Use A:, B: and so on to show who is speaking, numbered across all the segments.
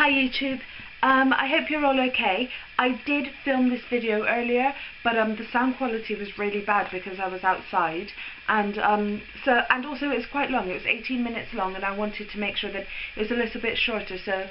A: Hi YouTube, I hope you're all okay. I did film this video earlier, but the sound quality was really bad because I was outside, and also it's quite long. It was 18 minutes long, and I wanted to make sure that it was a little bit shorter, so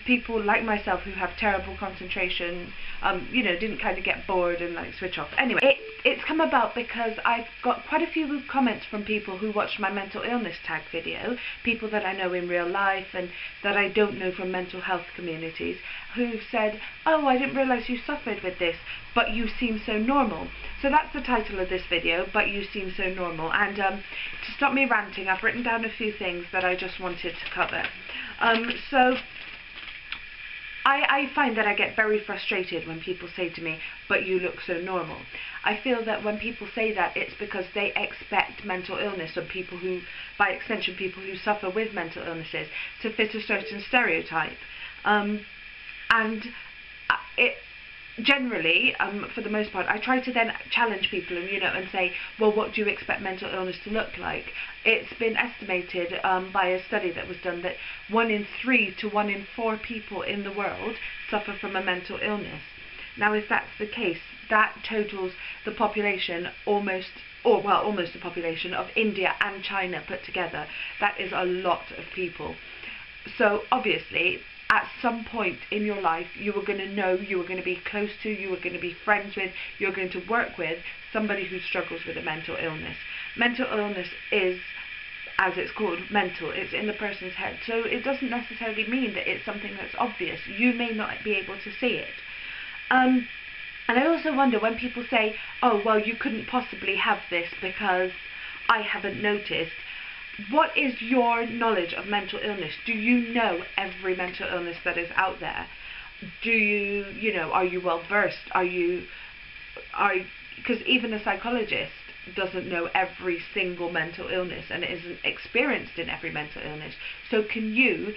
A: people like myself who have terrible concentration, didn't kind of get bored and like switch off. Anyway, it's come about because I've got quite a few comments from people who watched my mental illness tag video, people that I know in real life and that I don't know from mental health communities, who've said, oh, I didn't realise you suffered with this, but you seem so normal. So that's the title of this video, But You Seem So Normal. And to stop me ranting, I've written down a few things that I just wanted to cover. I find that I get very frustrated when people say to me, but you look so normal. I feel that when people say that, it's because they expect mental illness, or people who, by extension, people who suffer with mental illnesses, to fit a certain stereotype. Generally, for the most part, I try to then challenge people and say, well, what do you expect mental illness to look like? It's been estimated by a study that was done that 1 in 3 to 1 in 4 people in the world suffer from a mental illness. Now, if that's the case, that totals the population almost the population of India and China put together. That is a lot of people. So obviously, at some point in your life, you are going to know, you are going to be close to, you are going to be friends with, you're going to work with somebody who struggles with a mental illness. Mental illness is, as it's called, mental. It's in the person's head. So it doesn't necessarily mean that it's something that's obvious. You may not be able to see it. And I also wonder when people say, oh, well, you couldn't possibly have this because I haven't noticed. What is your knowledge of mental illness? Do you know every mental illness that is out there? Do you, are you well versed? Because even a psychologist doesn't know every single mental illness and isn't experienced in every mental illness. So can you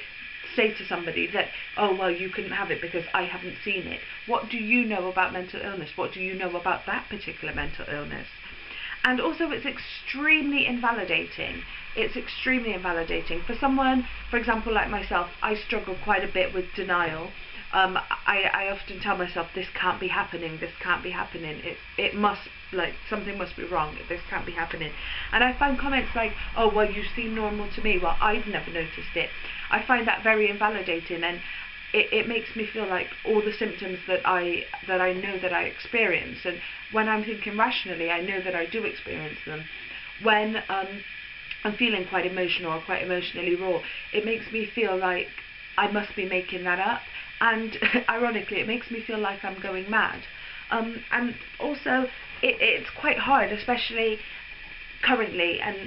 A: say to somebody that, oh, well, you couldn't have it because I haven't seen it? What do you know about mental illness? What do you know about that particular mental illness? And also, it's extremely invalidating. It's extremely invalidating. For someone, for example, like myself, I struggle quite a bit with denial. I often tell myself, this can't be happening, this can't be happening. It must, something must be wrong, this can't be happening. And I find comments like, oh, well, you seem normal to me. Well, I've never noticed it. I find that very invalidating, and it makes me feel like all the symptoms that I know that I experience, and when I'm thinking rationally, I know that I do experience them. When I'm feeling quite emotional or quite emotionally raw, it makes me feel like I must be making that up, and ironically, it makes me feel like I'm going mad. And also, it's quite hard, especially currently, and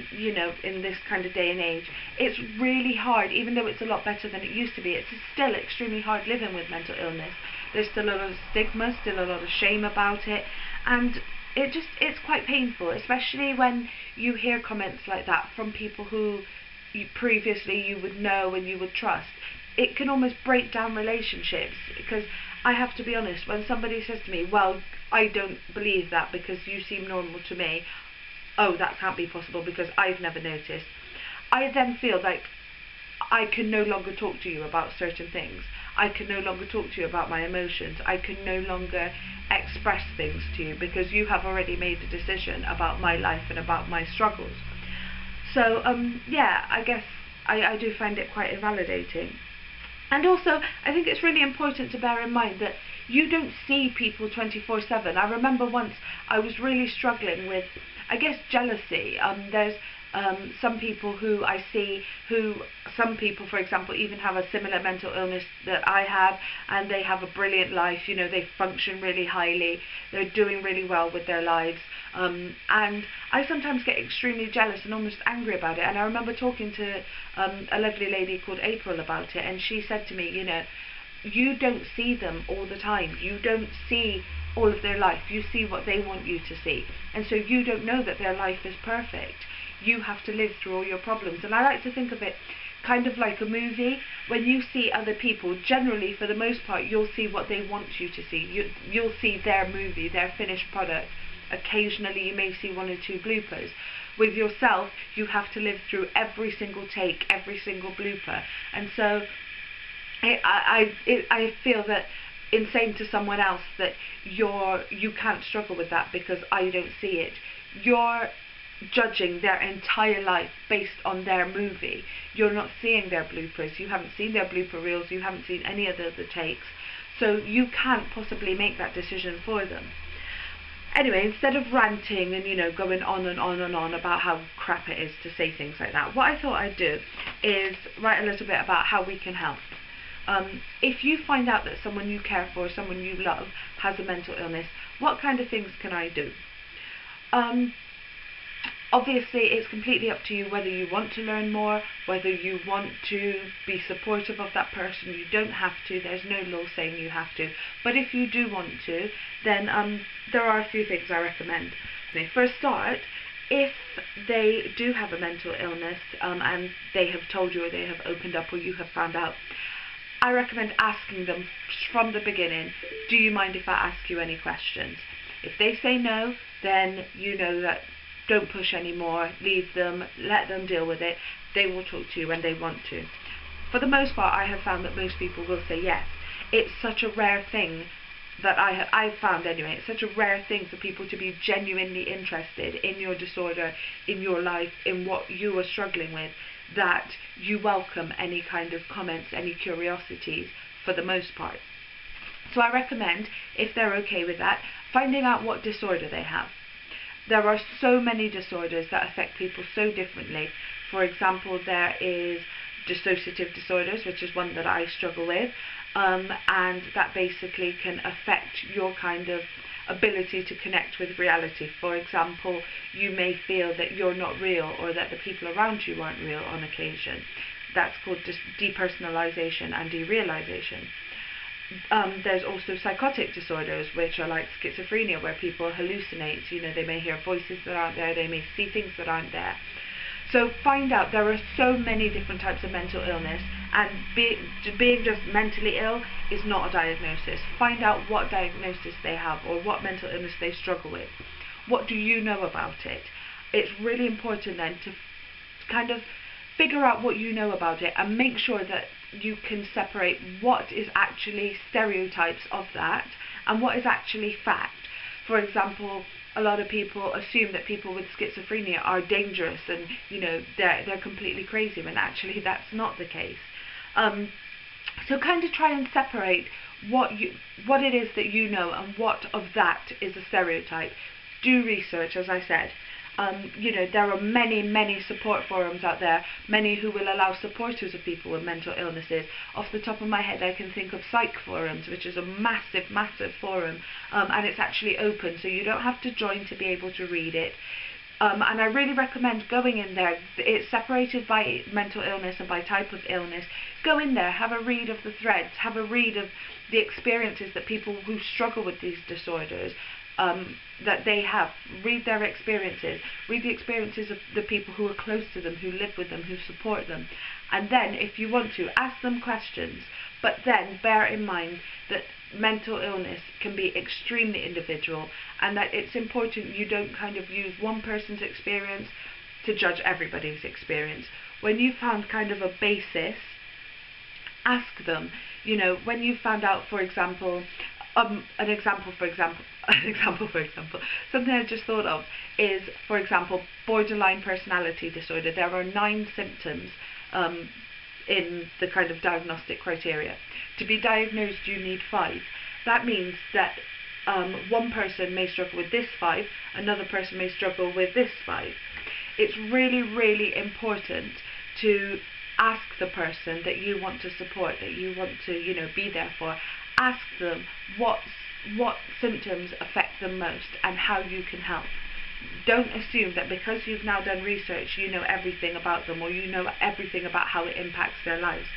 A: in this kind of day and age, it's really hard. Even though it's a lot better than it used to be, it's still extremely hard living with mental illness. There's still a lot of stigma, still a lot of shame about it, and it's quite painful, especially when you hear comments like that from people who previously you would know and you would trust. It can almost break down relationships, because I have to be honest, when somebody says to me, well, I don't believe that because you seem normal to me, oh, that can't be possible because I've never noticed, I then feel like I can no longer talk to you about certain things. I can no longer talk to you about my emotions. I can no longer express things to you because you have already made a decision about my life and about my struggles. So, yeah, I guess I do find it quite invalidating. And also, I think it's really important to bear in mind that you don't see people 24/7. I remember once I was really struggling with, I guess, jealousy. There's some people who I see some people, for example, even have a similar mental illness that I have, and they have a brilliant life, they function really highly, they're doing really well with their lives, and I sometimes get extremely jealous and almost angry about it. And I remember talking to a lovely lady called April about it, and she said to me, you don't see them all the time, you don't see all of their life, you see what they want you to see, and so you don't know that their life is perfect. You have to live through all your problems. And I like to think of it kind of like a movie. When you see other people, generally, for the most part, you'll see what they want you to see. You'll see their movie, their finished product. Occasionally you may see 1 or 2 bloopers. With yourself, you have to live through every single take, every single blooper. And so I feel that in saying to someone else that you can't struggle with that because I don't see it, you're judging their entire life based on their movie. You're not seeing their bloopers, you haven't seen their blooper reels, you haven't seen any of the takes, so you can't possibly make that decision for them. Anyway, instead of ranting and, going on and on and on about how crap it is to say things like that, what I thought I'd do is write a little bit about how we can help. If you find out that someone you care for, someone you love, has a mental illness, what kind of things can I do? Obviously, it's completely up to you whether you want to learn more, whether you want to be supportive of that person. You don't have to. There's no law saying you have to. But if you do want to, then there are a few things I recommend. For a start, if they do have a mental illness and they have told you, or they have opened up, or you have found out, I recommend asking them from the beginning, do you mind if I ask you any questions? If they say no, then you know that don't push anymore, leave them, let them deal with it. They will talk to you when they want to. For the most part, I have found that most people will say yes. It's such a rare thing that I've found anyway, it's such a rare thing for people to be genuinely interested in your disorder, in your life, in what you are struggling with, that you welcome any kind of comments, any curiosities, for the most part. So I recommend, if they're okay with that, finding out what disorder they have. There are so many disorders that affect people so differently. For example, there is dissociative disorders, which is one that I struggle with, and that basically can affect your kind of ability to connect with reality. For example, you may feel that you're not real, or that the people around you aren't real on occasion. That's called depersonalization and derealization. There's also psychotic disorders, which are like schizophrenia, where people hallucinate. They may hear voices that aren't there, they may see things that aren't there. So find out. There are so many different types of mental illness, and being just mentally ill is not a diagnosis. Find out what diagnosis they have, or what mental illness they struggle with. What do you know about it? It's really important then to kind of figure out what you know about it, and make sure that you can separate what is actually stereotypes of that and what is actually fact. For example, a lot of people assume that people with schizophrenia are dangerous and they're completely crazy, when actually that's not the case. So kind of try and separate what it is that you know, and what of that is a stereotype. Do research, as I said. There are many support forums out there, many who will allow supporters of people with mental illnesses. Off the top of my head, I can think of Psych Forums, which is a massive forum, and it's actually open, so you don't have to join to be able to read it. And I really recommend going in there. It's separated by mental illness and by type of illness. Go in there, have a read of the threads, have a read of the experiences that people who struggle with these disorders that they have. Read their experiences, read the experiences of the people who are close to them, who live with them, who support them, and then if you want to, ask them questions. But then bear in mind that mental illness can be extremely individual, and that it's important you don't kind of use one person's experience to judge everybody's experience. When you've found kind of a basis, ask them. When you found out, for example, an example, something I just thought of is, for example, borderline personality disorder. There are 9 symptoms in the kind of diagnostic criteria. To be diagnosed, you need 5. That means that one person may struggle with this 5, another person may struggle with this 5. It's really important to ask the person that you want to support, that you want to, be there for. Ask them what symptoms affect them most and how you can help. Don't assume that because you've now done research, you know everything about them, or you know everything about how it impacts their lives.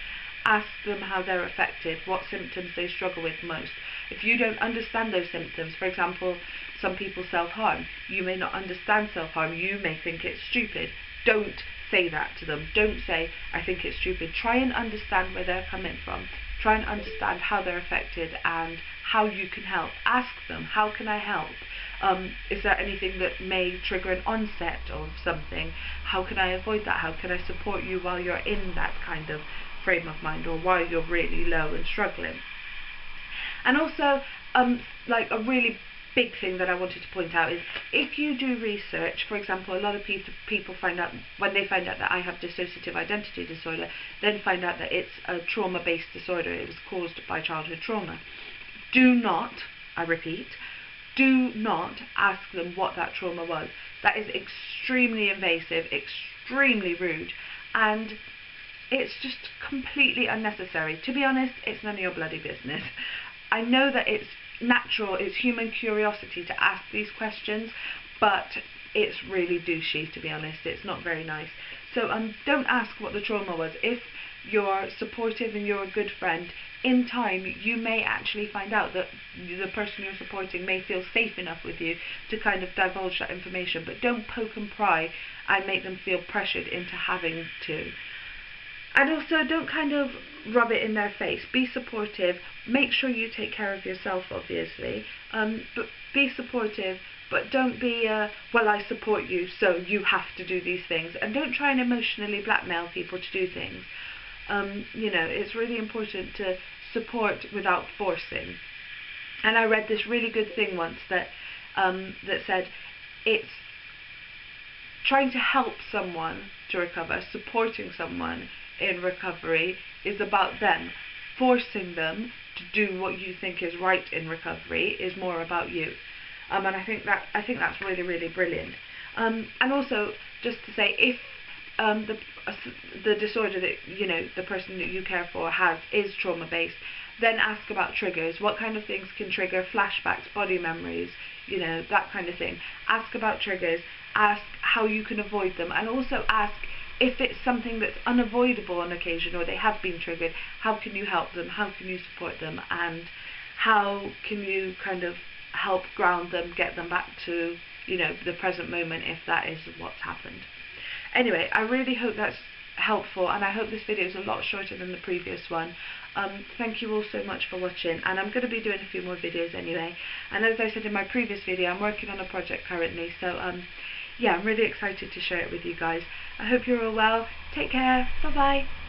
A: Ask them how they're affected, what symptoms they struggle with most. If you don't understand those symptoms, for example, some people self-harm, you may not understand self-harm, you may think it's stupid. Don't say that to them. Don't say, I think it's stupid. Try and understand where they're coming from. Try and understand how they're affected and how you can help. Ask them, how can I help? Is there anything that may trigger an onset of something? How can I avoid that? How can I support you while you're in that kind of frame of mind, or why you're really low and struggling. And also, like a really big thing that I wanted to point out is, if you do research, for example, a lot of people find out, when they find out that I have dissociative identity disorder, then find out that it's a trauma-based disorder. It was caused by childhood trauma. Do not, I repeat, do not ask them what that trauma was. That is extremely invasive, extremely rude, and it's just completely unnecessary. To be honest, it's none of your bloody business. I know that it's natural, it's human curiosity to ask these questions, but it's really douchey, to be honest. It's not very nice. So don't ask what the trauma was. If you're supportive and you're a good friend, in time you may actually find out that the person you're supporting may feel safe enough with you to kind of divulge that information, but don't poke and pry and make them feel pressured into having to. And also, don't kind of rub it in their face. Be supportive. Make sure you take care of yourself, obviously. But be supportive. But don't be, well, I support you, so you have to do these things. And don't try and emotionally blackmail people to do things. You know, it's really important to support without forcing. And I read this really good thing once that that said, it's trying to help someone to recover, supporting someone in recovery is about them. Forcing them to do what you think is right in recovery is more about you. And I think that's really, really brilliant. And also, just to say, if the disorder that, you know, the person that you care for has is trauma based, then ask about triggers. What kind of things can trigger flashbacks, body memories, you know, that kind of thing. Ask about triggers. Ask how you can avoid them, and also ask if it's something that's unavoidable on occasion, or they have been triggered, how can you help them, how can you support them, and how can you kind of help ground them, get them back to, you know, the present moment if that is what's happened. Anyway, I really hope that's helpful, and I hope this video is a lot shorter than the previous one. Thank you all so much for watching, and I'm going to be doing a few more videos anyway. And as I said in my previous video, I'm working on a project currently, so yeah, I'm really excited to share it with you guys. I hope you're all well. Take care. Bye bye.